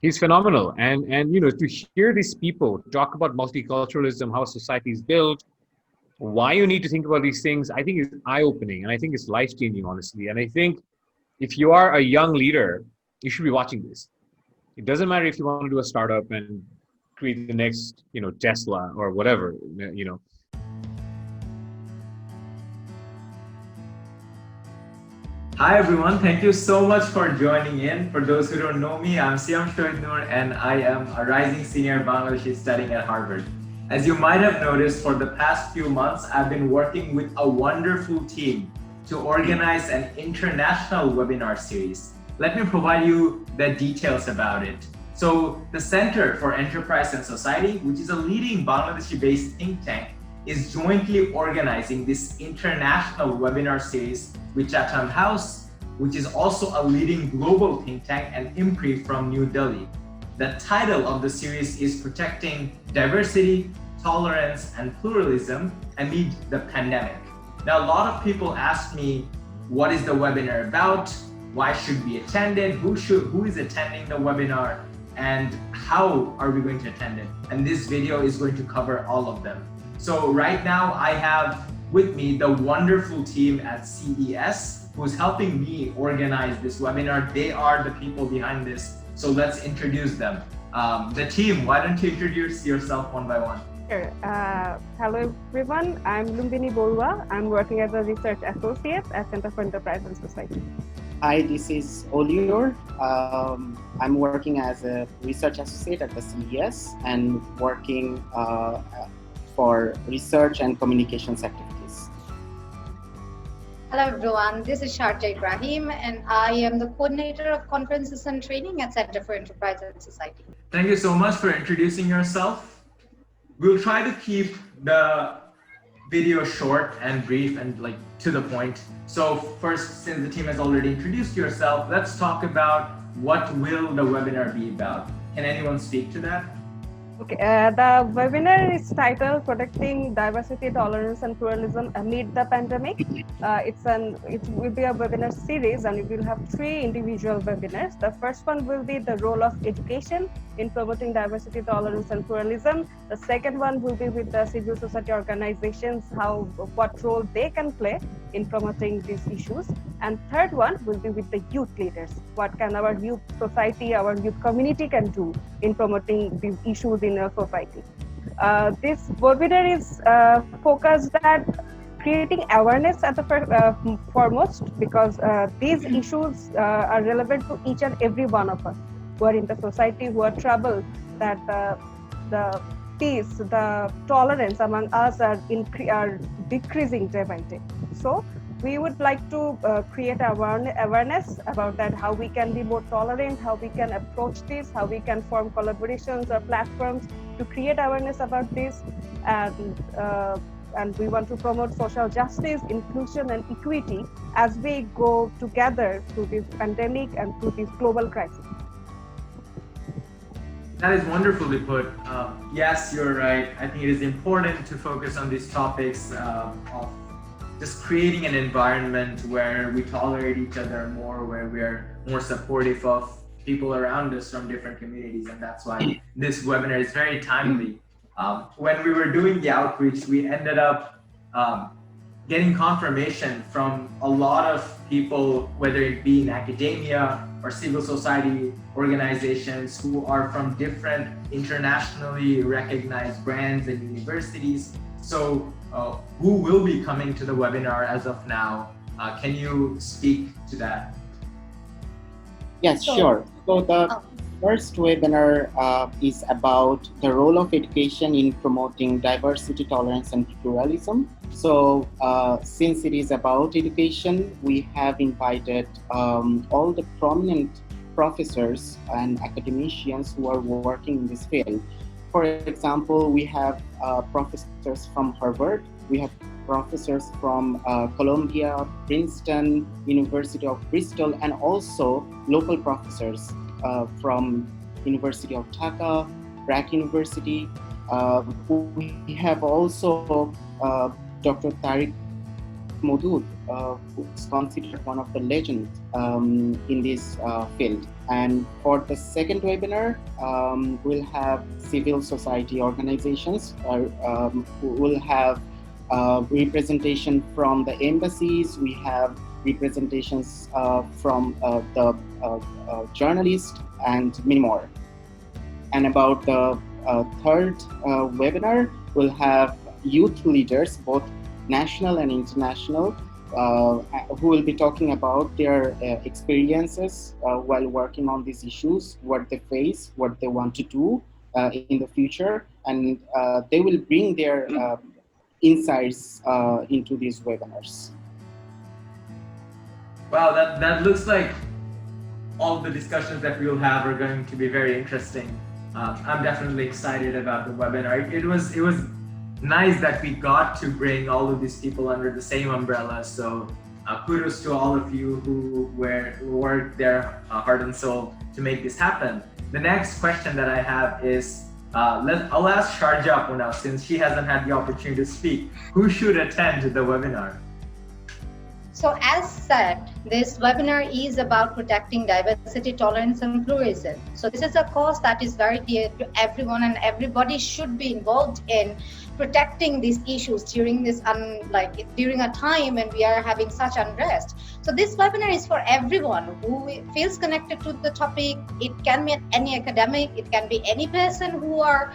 He's phenomenal. And to hear these people talk about multiculturalism, how society is built, why you need to think about these things, I think is eye-opening, and I think it's life-changing, honestly. And I think if you are a young leader, you should be watching this. It doesn't matter if you want to do a startup and create the next, Tesla or whatever, Hi everyone, thank you so much for joining in. For those who don't know me, I'm Seeam and I am a rising senior Bangladeshi studying at Harvard. As you might have noticed, for the past few months, I've been working with a wonderful team to organize an international webinar series. Let me provide you the details about it. So the Center for Enterprise and Society, which is a leading Bangladeshi-based think tank, is jointly organizing this international webinar series with Chatham House, which is also a leading global think tank, and IMPRI from New Delhi. The title of the series is Protecting Diversity, Tolerance, and Pluralism Amid the Pandemic. Now, a lot of people ask me, what is the webinar about? Why should we attend it? Who is attending the webinar? And how are we going to attend it? And this video is going to cover all of them. So right now I have with me the wonderful team at CES who's helping me organize this webinar. They are the people behind this. So let's introduce them. The team, why don't you introduce yourself one by one? Sure. Hello everyone, I'm Lumbini Borua. I'm working as a research associate at Center for Enterprise and Society. Hi, this is Olior. I'm working as a research associate at the CES and working for research and communications activities. Hello everyone, this is Sharjah Ibrahim and I am the coordinator of conferences and training at Center for Enterprise and Society. Thank you so much for introducing yourself. We'll try to keep the video short and brief and to the point. So first, since the team has already introduced yourself, let's talk about what will the webinar be about. Can anyone speak to that? Okay, the webinar is titled Protecting Diversity, Tolerance and Pluralism Amid the Pandemic. It will be a webinar series and it will have 3 individual webinars. The first one will be the role of education in promoting diversity, tolerance and pluralism. The second one will be with the civil society organizations, what role they can play in promoting these issues. And third one will be with the youth leaders. What can our youth society, our youth community can do in promoting these issues in our society. This webinar is focused at creating awareness at the foremost, because these issues are relevant to each and every one of us who are in the society, who are troubled that the peace, the tolerance among us are decreasing day by day. So we would like to create awareness about that, how we can be more tolerant, how we can approach this, how we can form collaborations or platforms to create awareness about this. And we want to promote social justice, inclusion and equity as we go together through this pandemic and through this global crisis. That is wonderfully put. Yes, you're right. I think it is important to focus on these topics of just creating an environment where we tolerate each other more, where we're more supportive of people around us from different communities. And that's why this webinar is very timely. When we were doing the outreach, we ended up getting confirmation from a lot of people, whether it be in academia or civil society organizations who are from different internationally recognized brands and universities. So who will be coming to the webinar as of now? Can you speak to that? Yes, sure. So the first webinar is about the role of education in promoting diversity, tolerance, and pluralism. So since it is about education, we have invited all the prominent professors and academicians who are working in this field. For example, we have professors from Harvard, we have professors from Columbia, Princeton, University of Bristol, and also local professors from University of Dhaka, Prague University. We have also Dr. Tariq Modud, who's considered one of the legends in this field. And for the second webinar, we'll have civil society organizations who will have representation from the embassies. We have representations from the journalists and many more. And about the third webinar, we'll have youth leaders, both national and international, who will be talking about their experiences while working on these issues, what they face, what they want to do in the future, and they will bring their insights into these webinars. Wow, that looks like all the discussions that we'll have are going to be very interesting. I'm definitely excited about the webinar. It was nice that we got to bring all of these people under the same umbrella. So kudos to all of you who worked their heart and soul to make this happen. The next question that I have is, I'll ask Sharjah for now, since she hasn't had the opportunity to speak. Who should attend the webinar? So as said, this webinar is about protecting diversity, tolerance, and pluralism. So this is a cause that is very dear to everyone, and everybody should be involved in protecting these issues during this during a time when we are having such unrest. So this webinar is for everyone who feels connected to the topic. It can be any academic, it can be any person who are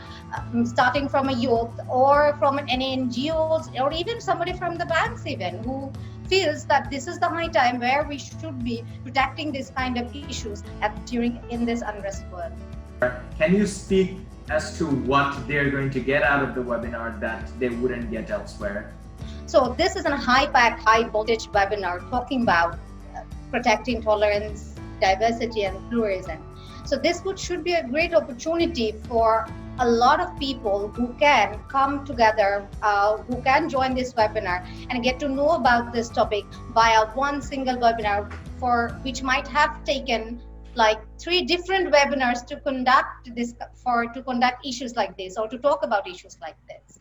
starting from a youth or from any NGOs, or even somebody from the banks even, who feels that this is the high time where we should be protecting this kind of issues in this unrest world. Can you speak as to what they're going to get out of the webinar that they wouldn't get elsewhere? So this is a high-packed, high-voltage webinar talking about protecting tolerance, diversity, and pluralism. So this should be a great opportunity for a lot of people who can come together, who can join this webinar and get to know about this topic via one single webinar, for which might have taken like 3 different webinars to conduct issues like this, or to talk about issues like this.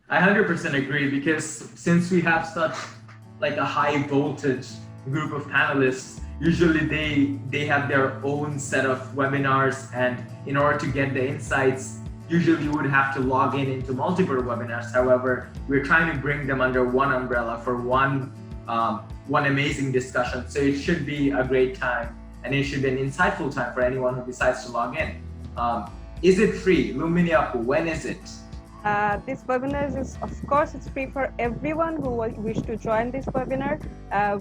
I 100% agree, because since we have such like a high voltage group of panelists, usually they have their own set of webinars, and in order to get the insights, usually you would have to log into multiple webinars. However, we're trying to bring them under one umbrella for one amazing discussion. So it should be a great time, and it should be an insightful time for anyone who decides to log in. Is it free? Luminiapu, when is it? This webinar is, of course, it's free for everyone who wish to join this webinar.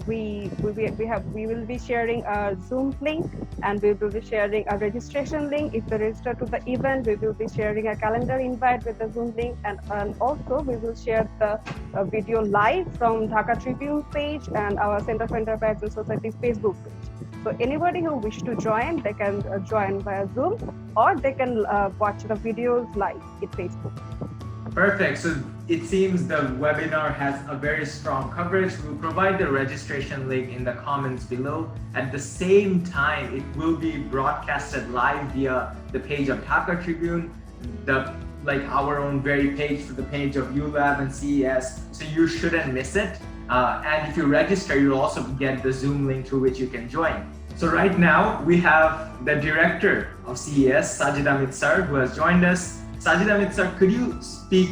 We will be sharing a Zoom link, and we will be sharing a registration link. If they register to the event, we will be sharing a calendar invite with the Zoom link, and also we will share the video live from Dhaka Tribune page and our Center for Enterprise and Society Facebook page. So anybody who wish to join, they can join via Zoom, or they can watch the videos live in Facebook. Perfect. So it seems the webinar has a very strong coverage. We'll provide the registration link in the comments below. At the same time, it will be broadcasted live via the page of Dhaka Tribune, our own very page, for the page of ULAB and CES. So you shouldn't miss it. And if you register, you'll also get the Zoom link through which you can join. So right now we have the director of CES, Sajida Mitsar, who has joined us. Sajida Mitsar, could you speak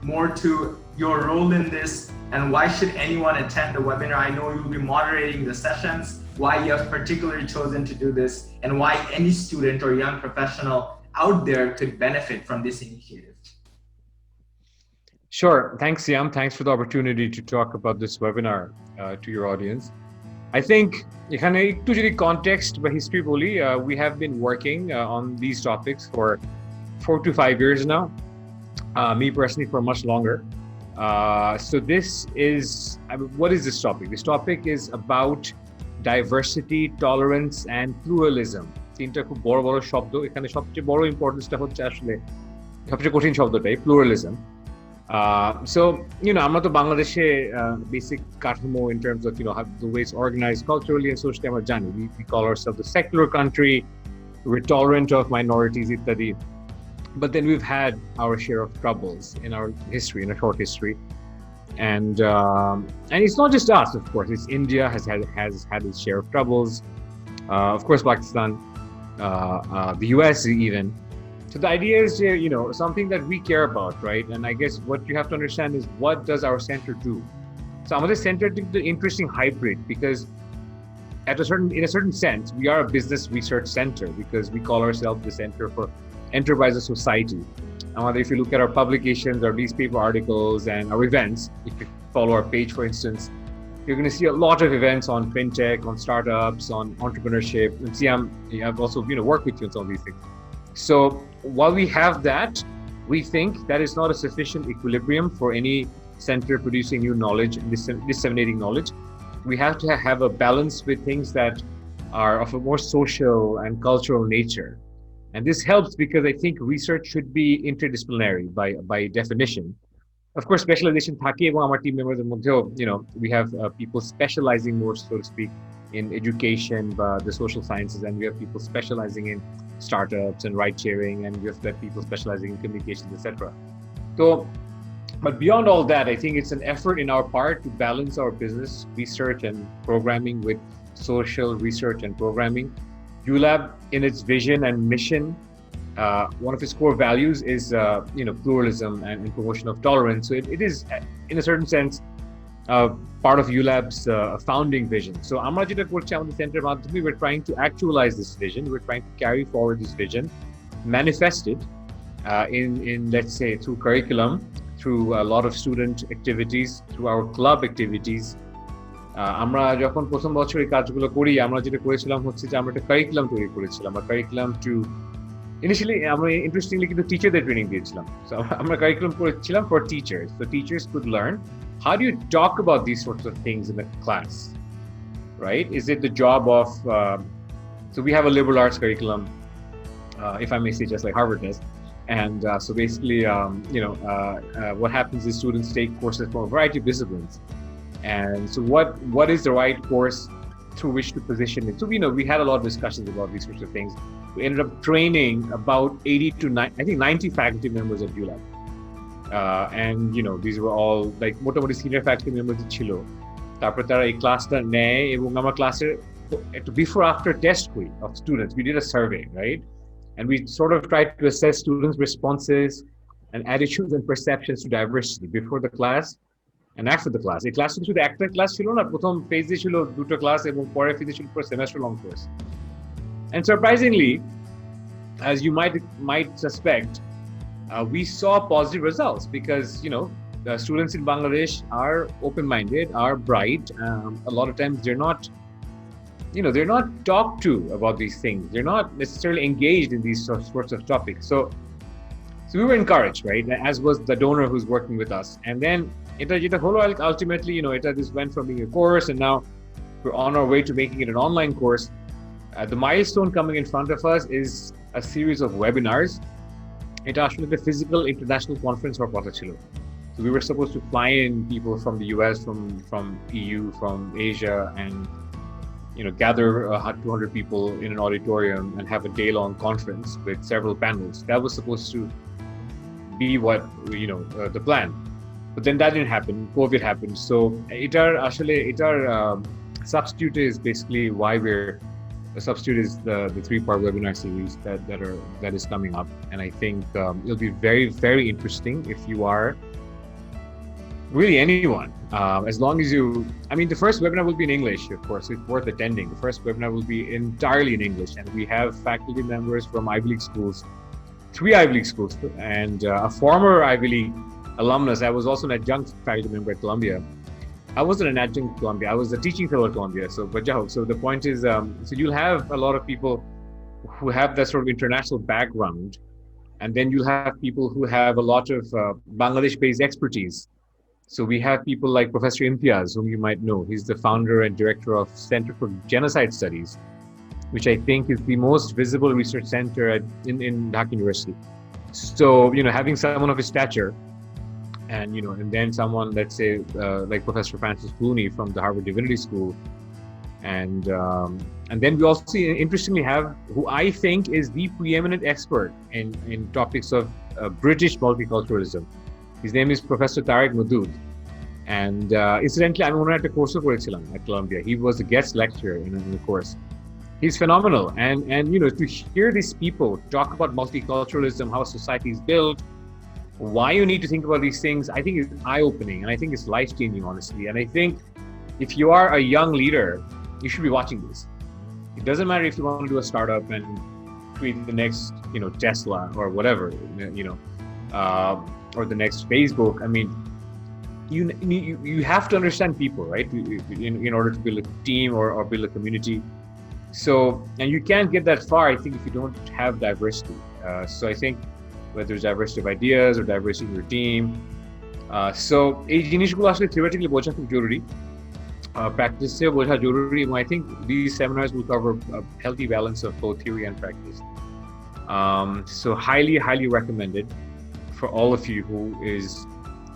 more to your role in this, and why should anyone attend the webinar? I know you'll be moderating the sessions, why you have particularly chosen to do this, and why any student or young professional out there could benefit from this initiative. Sure. Thanks, Seeam. Thanks for the opportunity to talk about this webinar to your audience. I think, এখানে একটু যদি context বা history বলি, we have been working on these topics for 4 to 5 years now. Me personally for much longer. So this is, what is this topic? This topic is about diversity, tolerance, and pluralism. তিনটা খুব বড় বড় শব্দ। এখানে সবচেয়ে বড় ইম্পর্টেন্সটা হচ্ছে আসলে সবচেয়ে কঠিন শব্দটাই, pluralism. So, আমরা তো বাংলাদেশে basic কাঠামো in terms of, how the way it's organized culturally and socially আমরা জানি. We call ourselves a secular country, we're tolerant of minorities, ইত্যাদি. But then we've had our share of troubles in our history, in a short history. And it's not just us, of course. It's India has had its share of troubles. Of course, Pakistan, the US even. So the idea is, something that we care about, right? And I guess what you have to understand is, what does our center do? So our center is an interesting hybrid, because in a certain sense, we are a business research center, because we call ourselves the Center for Enterprise of Society. If you look at our publications, our newspaper articles, and our events, if you follow our page, for instance, you're going to see a lot of events on fintech, on startups, on entrepreneurship. And Seeam, I've also worked with you on some of these things. So while we have that, we think that is not a sufficient equilibrium for any center producing new knowledge and disseminating knowledge. We have to have a balance with things that are of a more social and cultural nature. And this helps because I think research should be interdisciplinary by definition. Of course, specialization থাকে এবং আমার team members এর মধ্যেও, we have people specializing more, so to speak, in education, the social sciences, and we have people specializing in startups and ride sharing, and we have people specializing in communications, etc. So, but beyond all that, I think it's an effort in our part to balance our business research and programming with social research and programming. ULAB, in its vision and mission, one of its core values is, pluralism and promotion of tolerance. So it is, in a certain sense, part of ULAB's founding vision. So আমরা যেটা করছি আমাদের সেন্টারের মাধ্যমে, we're trying to actualize this vision. We're trying to carry forward this vision, manifest it in let's say through curriculum, through a lot of student activities, through our club activities. আমরা যখন প্রথম বছর এই কাজগুলো করি, আমরা যেটা করেছিলাম হচ্ছে যে আমরা একটা কারিকুলাম তৈরি করেছিলাম, বা কারিকুলাম টু ইনিশিয়ালি আমরা ইন্টারেস্টিংলি কিন্তু টিচারদের ট্রেনিং দিয়েছিলাম। সো আমরা কারিকুলাম করেছিলাম for teachers, so teachers could learn how do you talk about these sorts of things in the class, right? Is it the job of so we have a liberal arts curriculum, if I may say, just like Harvard does. And so basically, what happens is students take courses from a variety of disciplines. And so what is the right course through which to position it? So, we had a lot of discussions about these sorts of things. We ended up training about 80 to 90 faculty members at ULAB. And, these were all like মোটামুটি senior faculty members ছিল। তারপর তারা এই ক্লাসটা নেয় এবং আমার ক্লাসের একটা before after test করি of students. We did a survey, right? And we sort of tried to assess students' responses and attitudes and perceptions to diversity before the class and after the class. এই ক্লাসটা শুধু একটা class ছিল না, প্রথম ফেজে ছিল দুটো ক্লাস এবং পরের ফেজে ছিল পুরো semester long course. And surprisingly, as you might suspect, we saw positive results because, the students in Bangladesh are open-minded, are bright. A lot of times they're not talked to about these things. They're not necessarily engaged in these sorts of topics. So we were encouraged, right? As was the donor who's working with us. And then ultimately, this went from being a course, and now we're on our way to making it an online course. The milestone coming in front of us is a series of webinars. It actually the physical international conference for কথা ছিল. So we were supposed to fly in people from the US, from EU, from Asia, and gather 200 people in an auditorium and have a day-long conference with several panels. That was supposed to be what the plan, but then that didn't happen. COVID happened. So itar substitute is basically why the substitute is the 3-part webinar series that is coming up, and I think it'll be very, very interesting if you are really anyone, as long as the first webinar will be in English, of course. It's worth attending. The first webinar will be entirely in English, and we have faculty members from Ivy League schools, 3 Ivy League schools, and a former Ivy League alumnus. I was also an adjunct faculty member at Columbia. I wasn't an adjunct at Columbia. I was a teaching fellow at Columbia. So the point is, so you'll have a lot of people who have that sort of international background, and then you'll have people who have a lot of Bangladesh-based expertise. So we have people like Professor Imtiaz, whom you might know. He's the founder and director of Center for Genocide Studies, which I think is the most visible research center in Dhaka University. So, having someone of his stature, and then someone, let's say, like Professor Francis Clooney from the Harvard Divinity School, and then we also interestingly have who I think is the preeminent expert in topics of British multiculturalism. His name is Professor Tariq Madood, And incidentally, I'm one at a course at Columbia. He was a guest lecturer in the course. He's phenomenal. And to hear these people talk about multiculturalism, how society is built, why you need to think about these things, I think is eye-opening, and I think it's life-changing, honestly. And I think if you are a young leader, you should be watching this. It doesn't matter if you want to do a startup and create the next, Tesla or whatever, or the next Facebook. I mean, you have to understand people, right? In order to build a team or build a community. So, and you can't get that far, I think, if you don't have diversity. So I think whether it's diversity of ideas or diversity in your team. So, এই জিনিসগুলো আসলে theoretically বোঝা খুব জরুরি, practice বোঝা জরুরি, and I think these seminars will cover a healthy balance of both theory and practice. So highly recommended for all of you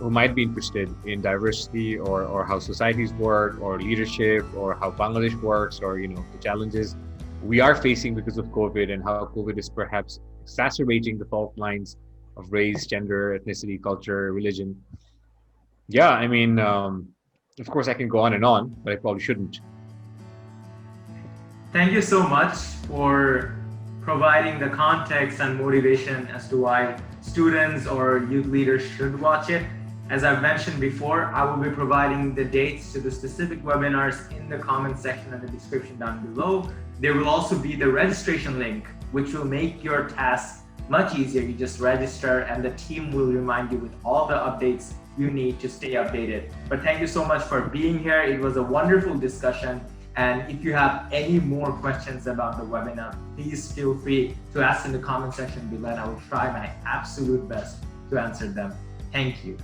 who might be interested in diversity or how societies work or leadership or how Bangladesh works or the challenges we are facing because of COVID and how COVID is perhaps exacerbating the fault lines of race, gender, ethnicity, culture, religion. Yeah, I mean, of course I can go on and on, but I probably shouldn't. Thank you so much for providing the context and motivation as to why students or youth leaders should watch it. As I've mentioned before, I will be providing the dates to the specific webinars in the comment section and the description down below. There will also be the registration link, which will make your task much easier. You just register and the team will remind you with all the updates you need to stay updated. But thank you so much for being here. It was a wonderful discussion. And if you have any more questions about the webinar, please feel free to ask in the comment section below, and I will try my absolute best to answer them. Thank you.